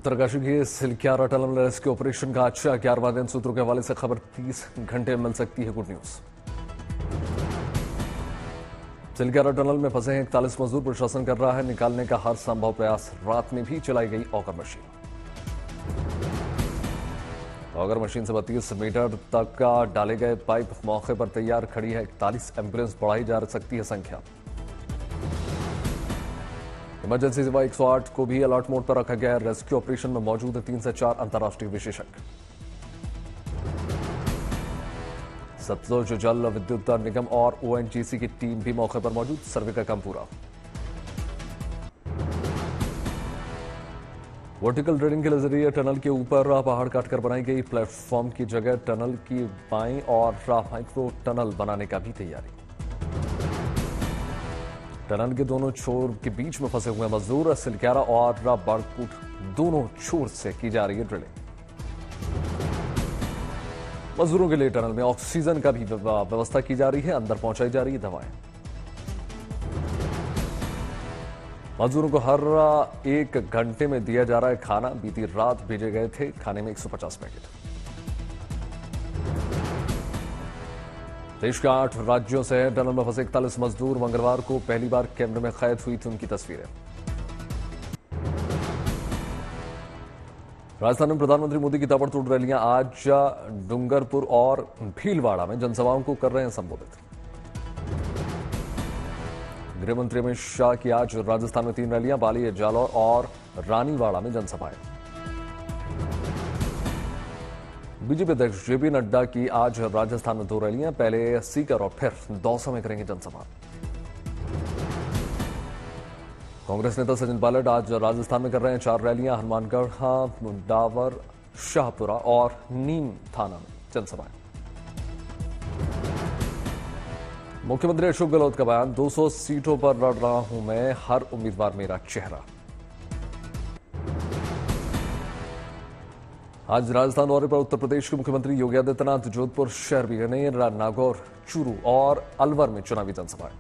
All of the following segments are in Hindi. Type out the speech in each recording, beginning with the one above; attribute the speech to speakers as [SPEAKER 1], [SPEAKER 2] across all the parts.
[SPEAKER 1] उत्तरकाशी के सिलक्यारा टनल में रेस्क्यू ऑपरेशन का आज 11वां दिन। सूत्रों के हवाले से खबर 30 घंटे मिल सकती है गुड न्यूज। सिलक्यारा टनल में फंसे 41 मजदूर। प्रशासन कर रहा है निकालने का हर संभव प्रयास। रात में भी चलाई गई ऑगर मशीन। ऑगर मशीन से 32 मीटर तक का डाले गए पाइप मौके पर तैयार खड़ी है। 41 एम्बुलेंस बढ़ाई जा सकती है संख्या। इमरजेंसी सेवा 108 को भी अलर्ट मोड पर रखा गया है। रेस्क्यू ऑपरेशन में मौजूद है 3 से 4 अंतर्राष्ट्रीय विशेषज्ञ। सतलुज जल विद्युत निगम और ओएनजीसी की टीम भी मौके पर मौजूद। सर्वे का काम पूरा। वर्टिकल ड्रिलिंग के जरिए टनल के ऊपर पहाड़ काटकर बनाई गई प्लेटफॉर्म की जगह टनल की बाईं और माइक्रो टनल बनाने का भी तैयारी। टनल के दोनों छोर के बीच में फंसे हुए मजदूर। सिलक्यारा और बड़कुट दोनों छोर से की जा रही है ड्रिलिंग। मजदूरों के लिए टनल में ऑक्सीजन का भी व्यवस्था की जा रही है। अंदर पहुंचाई जा रही है दवाएं। मजदूरों को हर 1 घंटे में दिया जा रहा है खाना। बीती रात भेजे गए थे खाने में 150 पैकेट। देश के 8 राज्यों से टनल में फंसे 41 मजदूर। मंगलवार को पहली बार कैमरे में कैद हुई थी उनकी तस्वीरें। राजस्थान में प्रधानमंत्री मोदी की ताबड़तोड़ रैलियां। आज डूंगरपुर और भीलवाड़ा में जनसभाओं को कर रहे हैं संबोधित। गृह मंत्री अमित शाह की आज राजस्थान में 3 रैलियां। बाली, जालौर और रानीवाड़ा में जनसभाएं। बीजेपी अध्यक्ष जेपी नड्डा की आज राजस्थान में 2 रैलियां। पहले सीकर और फिर दौसा में करेंगे जनसभा। कांग्रेस नेता सचिन पायलट आज राजस्थान में कर रहे हैं 4 रैलियां। हनुमानगढ़, मुंडावर, शाहपुरा और नीम थाना में जनसभाएं। मुख्यमंत्री अशोक गहलोत का बयान। 200 सीटों पर लड़ रहा हूं मैं, हर उम्मीदवार मेरा चेहरा। आज राजस्थान दौरे पर उत्तर प्रदेश के मुख्यमंत्री योगी आदित्यनाथ जोधपुर शहर बीकानेर, नागौर, चूरू और अलवर में चुनावी जनसभाएं।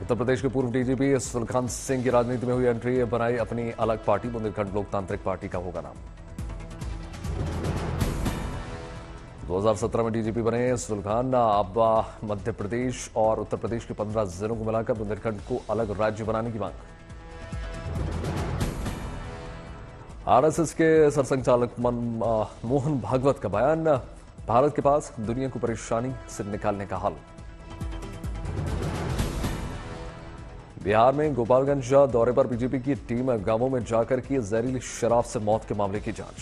[SPEAKER 1] उत्तर प्रदेश के पूर्व डीजीपी सुलखान सिंह की राजनीति में हुई एंट्री। बनाई अपनी अलग पार्टी। बुंदेलखंड लोकतांत्रिक पार्टी का होगा नाम। 2017 में डीजीपी बने सुलखान। अब मध्य प्रदेश और उत्तर प्रदेश के 15 जिलों को मिलाकर बुंदेलखंड को अलग राज्य बनाने की मांग। आरएसएस के सरसंघचालक मोहन भागवत का बयान। भारत के पास दुनिया को परेशानी से निकालने का हल। बिहार में गोपालगंज दौरे पर बीजेपी की टीम गांवों में जाकर की जहरीली शराब से मौत के मामले की जांच।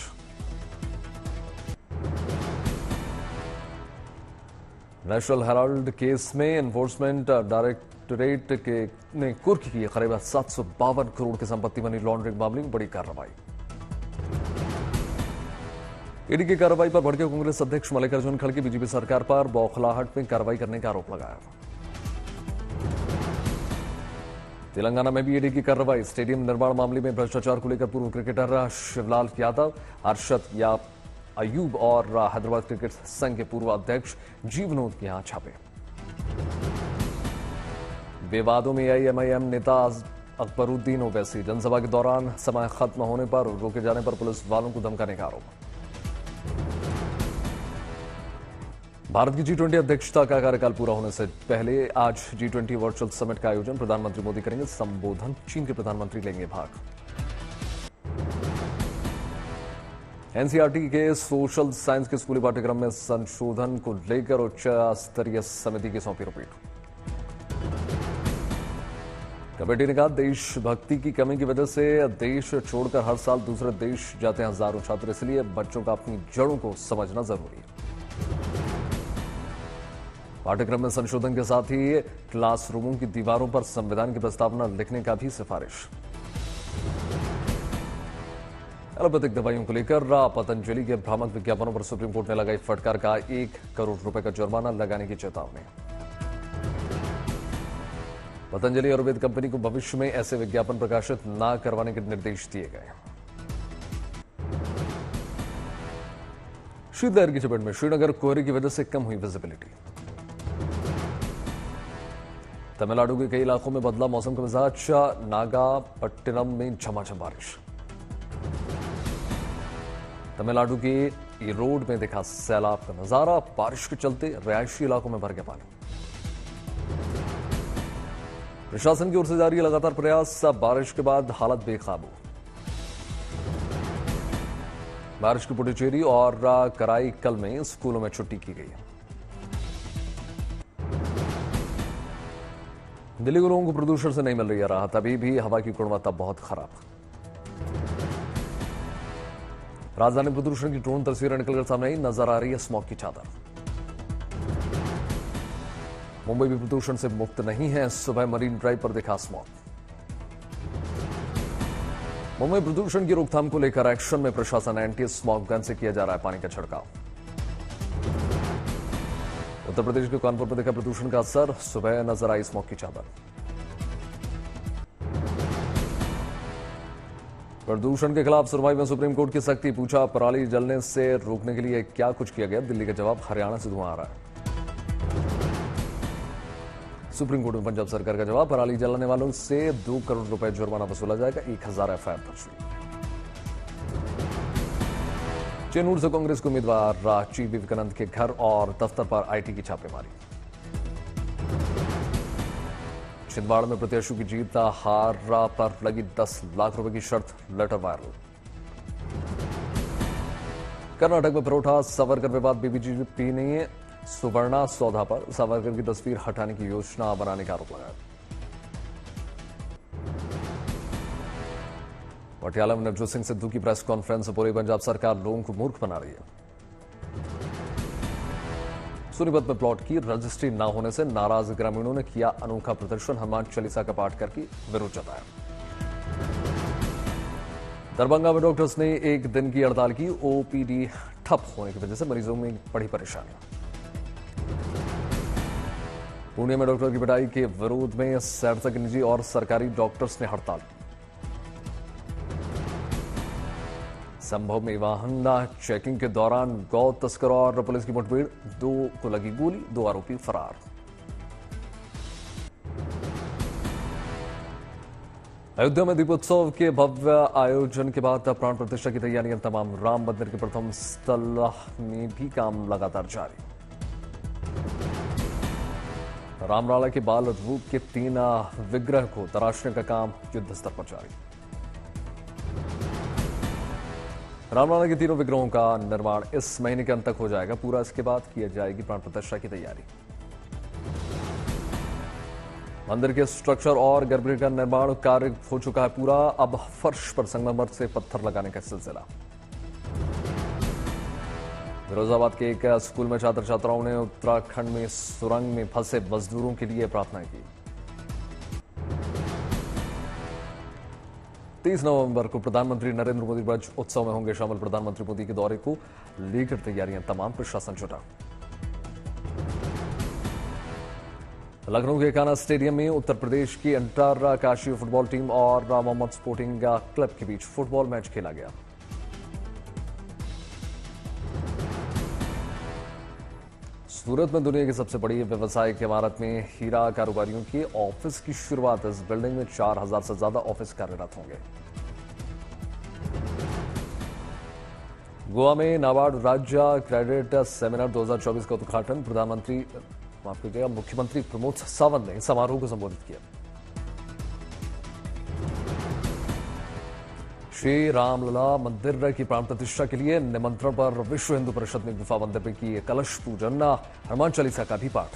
[SPEAKER 1] नेशनल हेराल्ड केस में एनफोर्समेंट डायरेक्टोरेट ने कुर्क की करीब 752 करोड़ की संपत्ति मनी लॉन्ड्रिंग मामले में बड़ी कार्रवाई। ईडी की कार्रवाई पर भड़के कांग्रेस अध्यक्ष मल्लिकार्जुन खड़गे। बीजेपी सरकार पर बौखलाहट में कार्रवाई करने का आरोप लगाया। तेलंगाना में भी ईडी की कार्रवाई। स्टेडियम निर्माण मामले में भ्रष्टाचार को लेकर पूर्व क्रिकेटर शिवलाल यादव, अरशद अयूब और हैदराबाद क्रिकेट संघ के पूर्व अध्यक्ष जीवनोद के यहां छापे। विवादों में एआईएमआईएम नेता अकबरुद्दीन ओवैसी। जनसभा के दौरान समय खत्म होने पर रोके जाने पर पुलिस वालों को धमकाने का आरोप। भारत की G20 अध्यक्षता का कार्यकाल पूरा होने से पहले आज G20 वर्चुअल समिट का आयोजन। प्रधानमंत्री मोदी करेंगे संबोधन। चीन के प्रधानमंत्री लेंगे भाग। एनसीईआरटी के सोशल साइंस के स्कूली पाठ्यक्रम में संशोधन को लेकर उच्च स्तरीय समिति की सौंपी रिपोर्ट। कमेटी ने कहा देशभक्ति की कमी की वजह से देश छोड़कर हर साल दूसरे देश जाते हैं हजारों छात्र। इसलिए बच्चों का अपनी जड़ों को समझना जरूरी है। पाठ्यक्रम में संशोधन के साथ ही क्लासरूमों की दीवारों पर संविधान की प्रस्तावना लिखने का भी सिफारिश। एलोपैथिक दवाइयों को लेकर पतंजलि के भ्रामक विज्ञापनों पर सुप्रीम कोर्ट ने लगाई फटकार। का 1 करोड़ रुपए का जुर्माना लगाने की चेतावनी। पतंजलि आयुर्वेद कंपनी को भविष्य में ऐसे विज्ञापन प्रकाशित न करवाने के निर्देश दिए गए। शीतलहर की चपेट में श्रीनगर कोहरे की वजह से कम हुई विजिबिलिटी। तमिलनाडु के कई इलाकों में बदला मौसम का मिजाज, नागापट्टिनम में झमाझम बारिश। तमिलनाडु के ईरोड में देखा सैलाब का नजारा, बारिश के चलते रिहायशी इलाकों में भर गया पानी। प्रशासन की ओर से जारी लगातार प्रयास, बारिश के बाद हालत बेकाबू। बारिश की पुडुचेरी और कराईकल में स्कूलों में छुट्टी की गई। दिल्ली के लोगों को प्रदूषण से नहीं मिल रही है राहत, अभी भी हवा की गुणवत्ता बहुत खराब। राजधानी प्रदूषण की ड्रोन तस्वीरें निकलकर सामने आई, नजर आ रही है स्मॉग की चादर। मुंबई भी प्रदूषण से मुक्त नहीं है, सुबह मरीन ड्राइव पर दिखा स्मॉग। मुंबई प्रदूषण की रोकथाम को लेकर एक्शन में प्रशासन, एंटी स्मॉग गन से किया जा रहा है पानी का छिड़काव। उत्तर प्रदेश के कानपुर में देखा प्रदूषण का असर, सुबह नजर आई स्मॉग की चादर। प्रदूषण के खिलाफ सुनवाई में सुप्रीम कोर्ट की सख्ती, पूछा पराली जलने से रोकने के लिए क्या कुछ किया गया। दिल्ली का जवाब, हरियाणा से धुआं आ रहा है। सुप्रीम कोर्ट में पंजाब सरकार का जवाब, पराली जलाने वालों से 2 करोड़ रुपए जुर्माना वसूला जाएगा, 1000 एफआईआर दर्ज हुई। चेन्नूर से कांग्रेस के उम्मीदवार ची विवेकानंद के घर और दफ्तर पर आईटी की छापेमारी। छिंदवाड़ा में प्रत्याशी की जीत, हार पर लगी 10 लाख रुपए की शर्त, लेटर वायरल। कर्नाटक में परोठा सावरकर विवाद, बीबीजीपी ने सुवर्णा सौदा पर सावरकर की तस्वीर हटाने की योजना बनाने का आरोप लगाया। पटियाला में नवजोत सिंह सिद्धू की प्रेस कॉन्फ्रेंस, पूरी पंजाब सरकार लोगों को मूर्ख बना रही है। सोनीपत में प्लॉट की रजिस्ट्री न होने से नाराज ग्रामीणों ने किया अनोखा प्रदर्शन, हनुमान चालीसा का पाठ करके विरोध जताया। दरभंगा में डॉक्टर्स ने एक दिन की हड़ताल की, ओपीडी ठप होने की वजह से मरीजों में बड़ी परेशानी। पुणे में डॉक्टर की पिटाई के विरोध में सैरसा के निजी और सरकारी डॉक्टर्स ने हड़ताल। संभव में वाहन चेकिंग के दौरान गौ तस्कर और पुलिस की मुठभेड़, 2 को लगी गोली, 2 आरोपी फरार। अयोध्या में दीपोत्सव के भव्य आयोजन के बाद प्राण प्रतिष्ठा की तैयारियां तमाम, राम मंदिर के प्रथम स्थल में भी काम लगातार जारी। रामलला के बाल रूप के 3 विग्रह को तराशने का काम युद्ध स्तर पर जारी। रामलला के 3 विग्रहों का निर्माण इस महीने के अंत तक हो जाएगा पूरा, इसके बाद की जाएगी प्राण प्रतिष्ठा की तैयारी। मंदिर के स्ट्रक्चर और गर्भगृह का निर्माण कार्य हो चुका है पूरा, अब फर्श पर संगमरमर से पत्थर लगाने का सिलसिला। फिरोजाबाद के एक स्कूल में छात्र छात्राओं ने उत्तराखंड में सुरंग में फंसे मजदूरों के लिए प्रार्थना की। 30 नवंबर को प्रधानमंत्री नरेंद्र मोदी ब्रज उत्सव में होंगे शामिल, प्रधानमंत्री मोदी के दौरे को लेकर तैयारियां तमाम, प्रशासन जुटा। लखनऊ के कान्हा स्टेडियम में उत्तर प्रदेश की अंतर काशी फुटबॉल टीम और मोहम्मद स्पोर्टिंग क्लब के बीच फुटबॉल मैच खेला गया। सूरत में दुनिया की सबसे बड़ी व्यवसायिक इमारत में हीरा कारोबारियों के ऑफिस की शुरुआत, इस बिल्डिंग में 4000 से ज्यादा ऑफिस कार्यरत होंगे। गोवा में नाबार्ड राज्य क्रेडिट सेमिनार 2024 का उद्घाटन, मुख्यमंत्री प्रमोद सावंत ने समारोह को संबोधित किया। श्री रामलला मंदिर की प्राण प्रतिष्ठा के लिए निमंत्रण पर विश्व हिंदू परिषद ने गुफा मंदिर में की कलश पूजन, हनुमान चालीसा का भी पाठ।